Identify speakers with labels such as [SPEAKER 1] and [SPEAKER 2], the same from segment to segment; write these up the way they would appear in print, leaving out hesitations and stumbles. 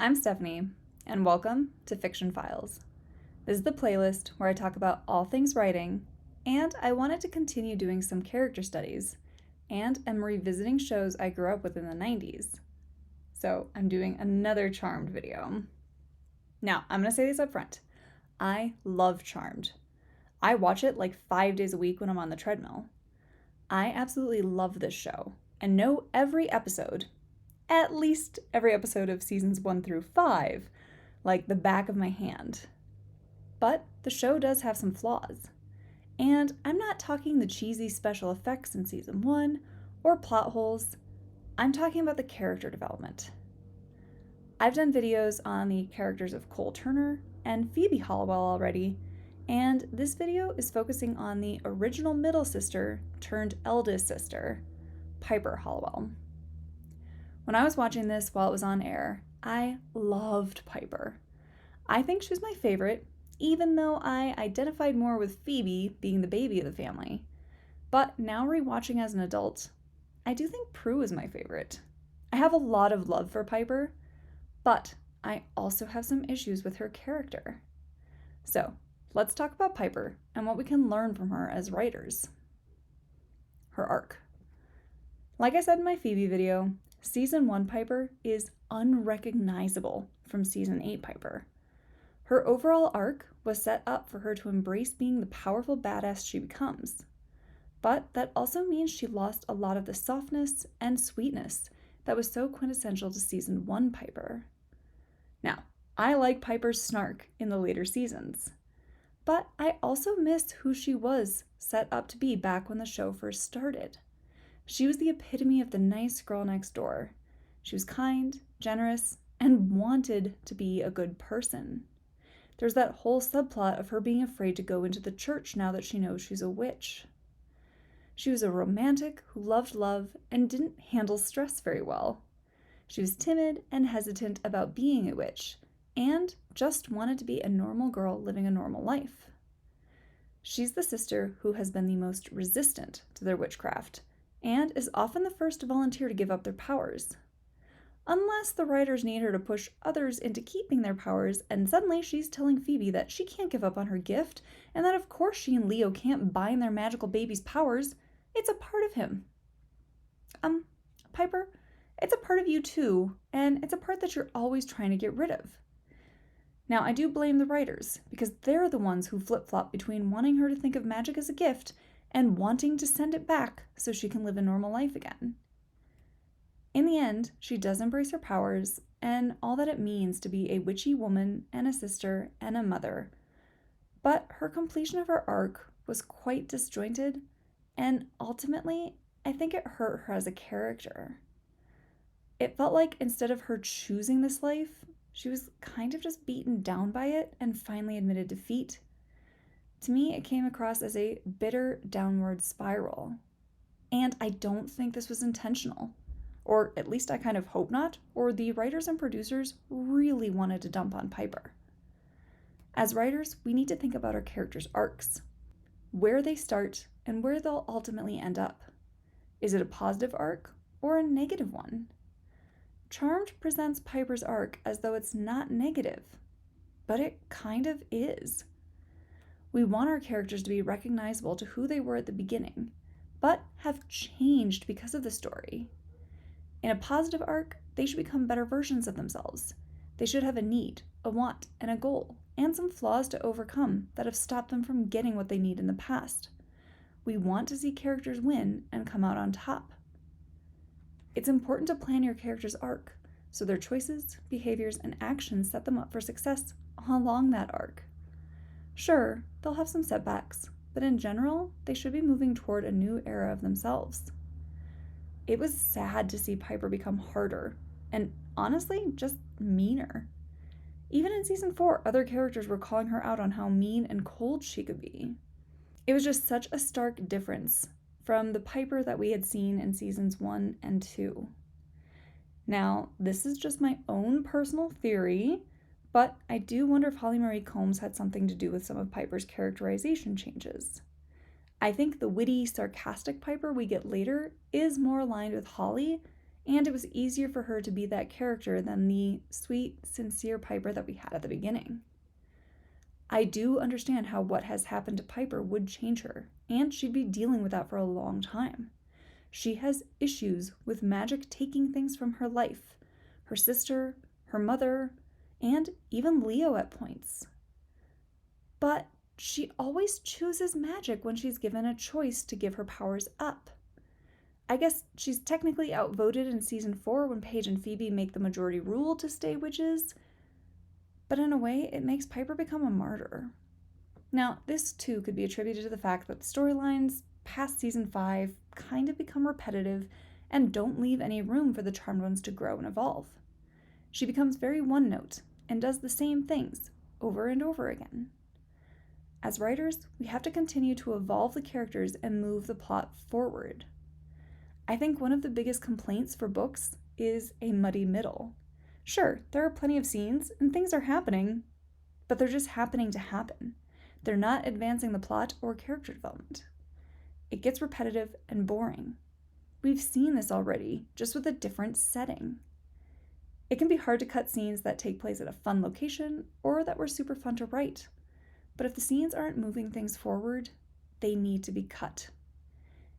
[SPEAKER 1] I'm Stephanie, and welcome to Fiction Files. This is the playlist where I talk about all things writing, and I wanted to continue doing some character studies, and am revisiting shows I grew up with in the 90s. So I'm doing another Charmed video. Now, I'm going to say this up front. I love Charmed. I watch it like 5 days a week when I'm on the treadmill. I absolutely love this show, and know every episode, at least every episode of seasons 1 through 5, like the back of my hand. But the show does have some flaws. And I'm not talking the cheesy special effects in season 1 or plot holes. I'm talking about the character development. I've done videos on the characters of Cole Turner and Phoebe Halliwell already, and this video is focusing on the original middle sister turned eldest sister, Piper Halliwell. When I was watching this while it was on air, I loved Piper. I think she was my favorite, even though I identified more with Phoebe being the baby of the family. But now rewatching as an adult, I do think Prue is my favorite. I have a lot of love for Piper, but I also have some issues with her character. So, let's talk about Piper and what we can learn from her as writers. Her arc. Like I said in my Phoebe video, Season 1 Piper is unrecognizable from Season 8 Piper. Her overall arc was set up for her to embrace being the powerful badass she becomes. But that also means she lost a lot of the softness and sweetness that was so quintessential to Season 1 Piper. Now, I like Piper's snark in the later seasons, but I also miss who she was set up to be back when the show first started. She was the epitome of the nice girl next door. She was kind, generous, and wanted to be a good person. There's that whole subplot of her being afraid to go into the church now that she knows she's a witch. She was a romantic who loved love and didn't handle stress very well. She was timid and hesitant about being a witch, and just wanted to be a normal girl living a normal life. She's the sister who has been the most resistant to their witchcraft, and is often the first to volunteer to give up their powers. Unless the writers need her to push others into keeping their powers, and suddenly she's telling Phoebe that she can't give up on her gift, and that of course she and Leo can't bind their magical baby's powers. It's a part of him. Piper, it's a part of you too, and it's a part that you're always trying to get rid of. Now, I do blame the writers, because they're the ones who flip-flop between wanting her to think of magic as a gift and wanting to send it back so she can live a normal life again. In the end, she does embrace her powers and all that it means to be a witchy woman and a sister and a mother. But her completion of her arc was quite disjointed, and ultimately, I think it hurt her as a character. It felt like instead of her choosing this life, she was kind of just beaten down by it and finally admitted defeat. To me, it came across as a bitter downward spiral. And I don't think this was intentional. Or at least I kind of hope not, or the writers and producers really wanted to dump on Piper. As writers, we need to think about our characters' arcs, where they start and where they'll ultimately end up. Is it a positive arc or a negative one? Charmed presents Piper's arc as though it's not negative, but it kind of is. We want our characters to be recognizable to who they were at the beginning, but have changed because of the story. In a positive arc, they should become better versions of themselves. They should have a need, a want, and a goal, and some flaws to overcome that have stopped them from getting what they need in the past. We want to see characters win and come out on top. It's important to plan your character's arc, so their choices, behaviors, and actions set them up for success along that arc. Sure, they'll have some setbacks, but in general, they should be moving toward a new era of themselves. It was sad to see Piper become harder, and honestly, just meaner. Even in season 4, other characters were calling her out on how mean and cold she could be. It was just such a stark difference from the Piper that we had seen in seasons 1 and 2. Now, this is just my own personal theory, but I do wonder if Holly Marie Combs had something to do with some of Piper's characterization changes. I think the witty, sarcastic Piper we get later is more aligned with Holly and it was easier for her to be that character than the sweet, sincere Piper that we had at the beginning. I do understand how what has happened to Piper would change her, and she'd be dealing with that for a long time. She has issues with magic taking things from her life, her sister, her mother, and even Leo at points. But she always chooses magic when she's given a choice to give her powers up. I guess she's technically outvoted in season 4 when Paige and Phoebe make the majority rule to stay witches, but in a way, it makes Piper become a martyr. Now, this too could be attributed to the fact that the storylines past season 5 kind of become repetitive and don't leave any room for the Charmed Ones to grow and evolve. She becomes very one-note and does the same things over and over again. As writers, we have to continue to evolve the characters and move the plot forward. I think one of the biggest complaints for books is a muddy middle. Sure, there are plenty of scenes and things are happening, but they're just happening to happen. They're not advancing the plot or character development. It gets repetitive and boring. We've seen this already, just with a different setting. It can be hard to cut scenes that take place at a fun location or that were super fun to write. But if the scenes aren't moving things forward, they need to be cut.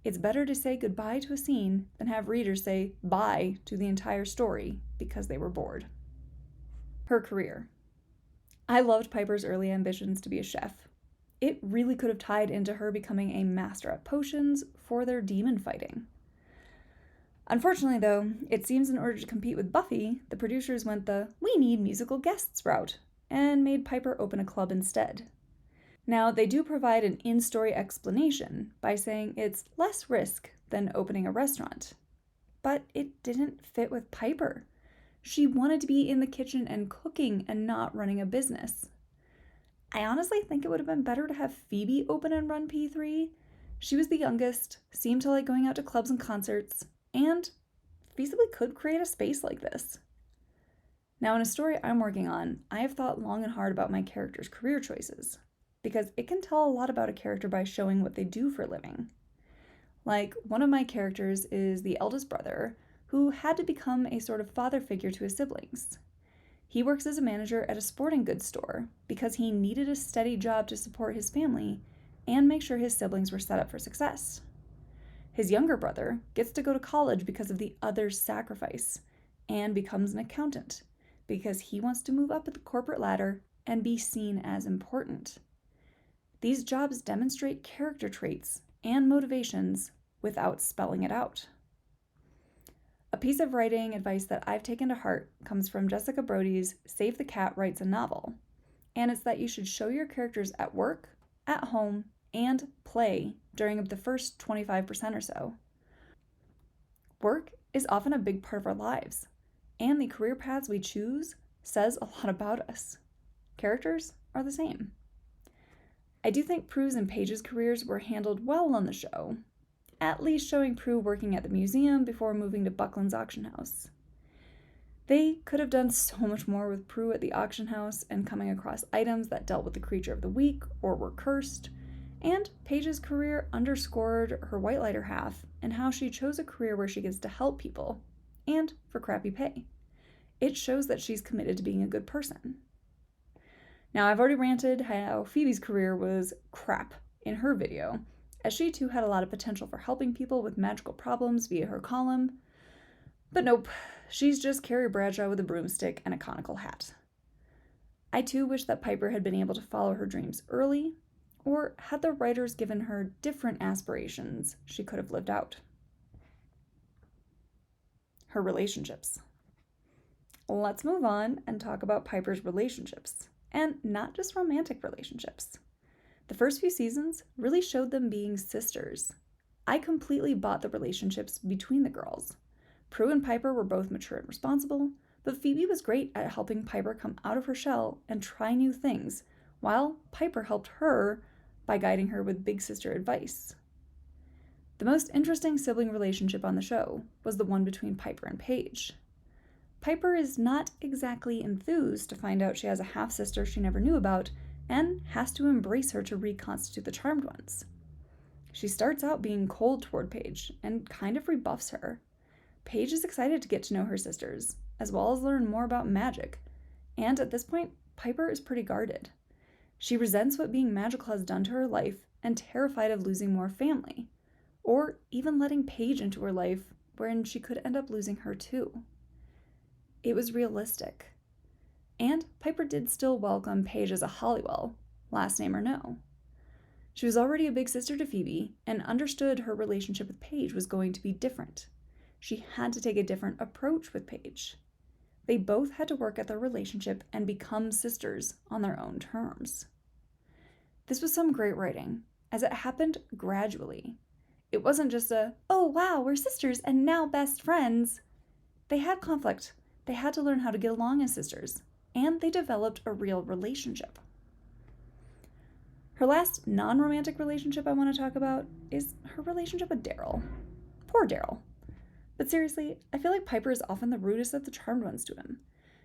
[SPEAKER 1] It's better to say goodbye to a scene than have readers say bye to the entire story because they were bored. Her career. I loved Piper's early ambitions to be a chef. It really could have tied into her becoming a master at potions for their demon fighting. Unfortunately, though, it seems in order to compete with Buffy, the producers went the "we need musical guests" route and made Piper open a club instead. Now, they do provide an in-story explanation by saying it's less risk than opening a restaurant. But it didn't fit with Piper. She wanted to be in the kitchen and cooking and not running a business. I honestly think it would have been better to have Phoebe open and run P3. She was the youngest, seemed to like going out to clubs and concerts, and feasibly could create a space like this. Now, in a story I'm working on, I have thought long and hard about my characters' career choices, because it can tell a lot about a character by showing what they do for a living. Like, one of my characters is the eldest brother, who had to become a sort of father figure to his siblings. He works as a manager at a sporting goods store because he needed a steady job to support his family and make sure his siblings were set up for success. His younger brother gets to go to college because of the other's sacrifice and becomes an accountant because he wants to move up the corporate ladder and be seen as important. These jobs demonstrate character traits and motivations without spelling it out. A piece of writing advice that I've taken to heart comes from Jessica Brody's Save the Cat Writes a Novel, and it's that you should show your characters at work, at home, and play during the first 25% or so. Work is often a big part of our lives, and the career paths we choose says a lot about us. Characters are the same. I do think Prue's and Paige's careers were handled well on the show, at least showing Prue working at the museum before moving to Buckland's auction house. They could have done so much more with Prue at the auction house and coming across items that dealt with the creature of the week or were cursed, and Paige's career underscored her White Lighter half and how she chose a career where she gets to help people, and for crappy pay. It shows that she's committed to being a good person. Now, I've already ranted how Phoebe's career was crap in her video, as she too had a lot of potential for helping people with magical problems via her column. But nope, she's just Carrie Bradshaw with a broomstick and a conical hat. I too wish that Piper had been able to follow her dreams early, or had the writers given her different aspirations she could have lived out. Her relationships. Let's move on and talk about Piper's relationships, and not just romantic relationships. The first few seasons really showed them being sisters. I completely bought the relationships between the girls. Prue and Piper were both mature and responsible, but Phoebe was great at helping Piper come out of her shell and try new things, while Piper helped her by guiding her with big sister advice. The most interesting sibling relationship on the show was the one between Piper and Paige. Piper is not exactly enthused to find out she has a half-sister she never knew about and has to embrace her to reconstitute the Charmed Ones. She starts out being cold toward Paige and kind of rebuffs her, Paige is excited to get to know her sisters, as well as learn more about magic. And at this point, Piper is pretty guarded. She resents what being magical has done to her life and terrified of losing more family, or even letting Paige into her life wherein she could end up losing her too. It was realistic. And Piper did still welcome Paige as a Halliwell, last name or no. She was already a big sister to Phoebe and understood her relationship with Paige was going to be different. She had to take a different approach with Paige. They both had to work at their relationship and become sisters on their own terms. This was some great writing, as it happened gradually. It wasn't just a, oh wow, we're sisters and now best friends. They had conflict. They had to learn how to get along as sisters, and they developed a real relationship. Her last non-romantic relationship I want to talk about is her relationship with Daryl. Poor Daryl. But seriously, I feel like Piper is often the rudest of the charmed ones to him.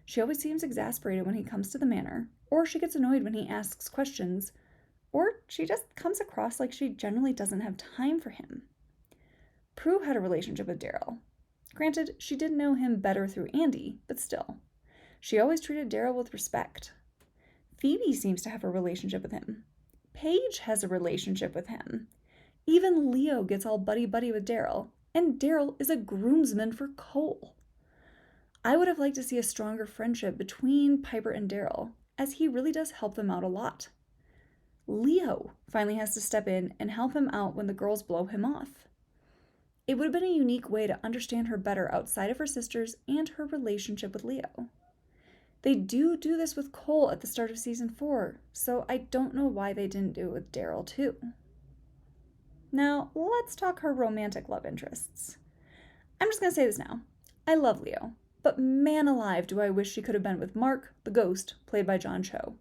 [SPEAKER 1] She always seems exasperated when he comes to the manor, or she gets annoyed when he asks questions, or she just comes across like she generally doesn't have time for him. Prue had a relationship with Daryl. Granted, she did know him better through Andy, but still. She always treated Daryl with respect. Phoebe seems to have a relationship with him. Paige has a relationship with him. Even Leo gets all buddy-buddy with Daryl, and Daryl is a groomsman for Cole. I would have liked to see a stronger friendship between Piper and Daryl, as he really does help them out a lot. Leo finally has to step in and help him out when the girls blow him off. It would have been a unique way to understand her better outside of her sisters and her relationship with Leo. They do this with Cole at the start of season 4, so I don't know why they didn't do it with Daryl too. Now, let's talk her romantic love interests. I'm just going to say this now. I love Leo, but man alive do I wish she could have been with Mark, the ghost, played by John Cho.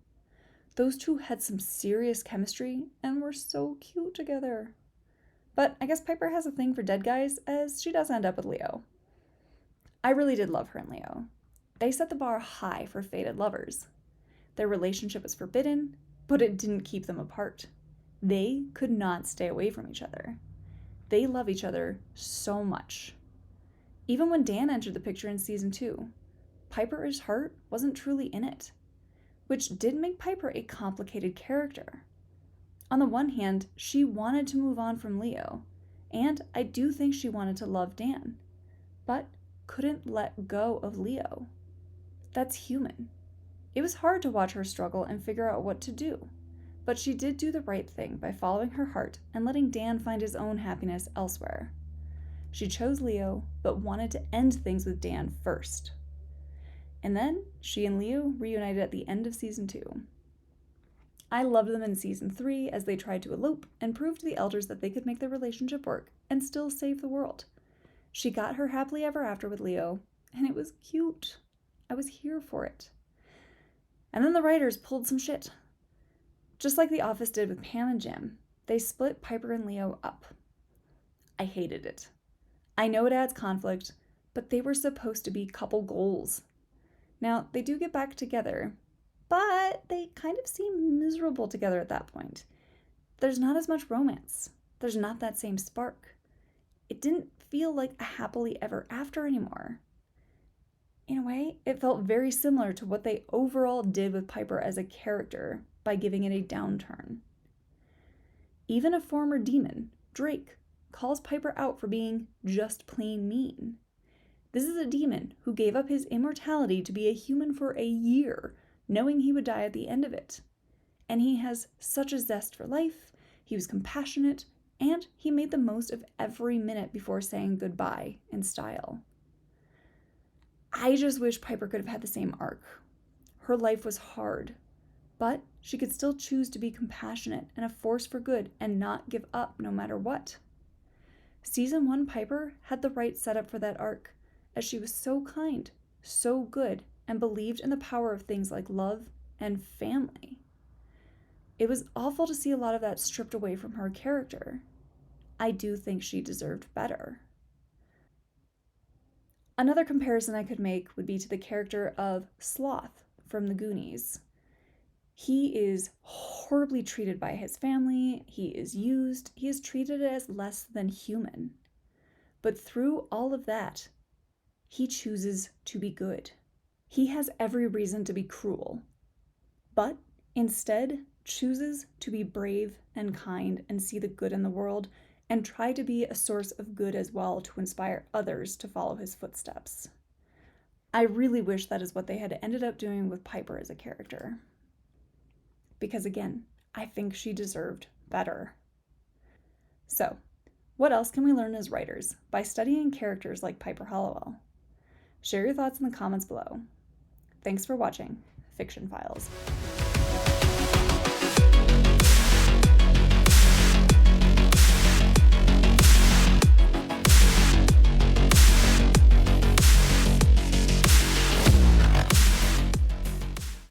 [SPEAKER 1] Those two had some serious chemistry and were so cute together. But I guess Piper has a thing for dead guys, as she does end up with Leo. I really did love her and Leo. They set the bar high for fated lovers. Their relationship was forbidden, but it didn't keep them apart. They could not stay away from each other. They love each other so much. Even when Dan entered the picture in season 2, Piper's heart wasn't truly in it, which did make Piper a complicated character. On the one hand, she wanted to move on from Leo, and I do think she wanted to love Dan, but couldn't let go of Leo. That's human. It was hard to watch her struggle and figure out what to do, but she did do the right thing by following her heart and letting Dan find his own happiness elsewhere. She chose Leo, but wanted to end things with Dan first. And then she and Leo reunited at the end of season 2. I loved them in season 3 as they tried to elope and prove to the elders that they could make their relationship work and still save the world. She got her happily ever after with Leo, and it was cute. I was here for it. And then the writers pulled some shit. Just like The Office did with Pam and Jim, they split Piper and Leo up. I hated it. I know it adds conflict, but they were supposed to be couple goals. Now, they do get back together, but they kind of seem miserable together at that point. There's not as much romance. There's not that same spark. It didn't feel like a happily ever after anymore. In a way, it felt very similar to what they overall did with Piper as a character by giving it a downturn. Even a former demon, Drake, calls Piper out for being just plain mean. This is a demon who gave up his immortality to be a human for a year, knowing he would die at the end of it. And he has such a zest for life, he was compassionate, and he made the most of every minute before saying goodbye in style. I just wish Piper could have had the same arc. Her life was hard, but she could still choose to be compassionate and a force for good and not give up no matter what. Season 1 Piper had the right setup for that arc, as she was so kind, so good, and believed in the power of things like love and family. It was awful to see a lot of that stripped away from her character. I do think she deserved better. Another comparison I could make would be to the character of Sloth from the Goonies. He is horribly treated by his family, he is used, he is treated as less than human. But through all of that, He chooses to be good. He has every reason to be cruel, but instead chooses to be brave and kind and see the good in the world and try to be a source of good as well to inspire others to follow his footsteps. I really wish that is what they had ended up doing with Piper as a character. Because again, I think she deserved better. So, what else can we learn as writers by studying characters like Piper Halliwell? Share your thoughts in the comments below. Thanks for watching Fiction Files.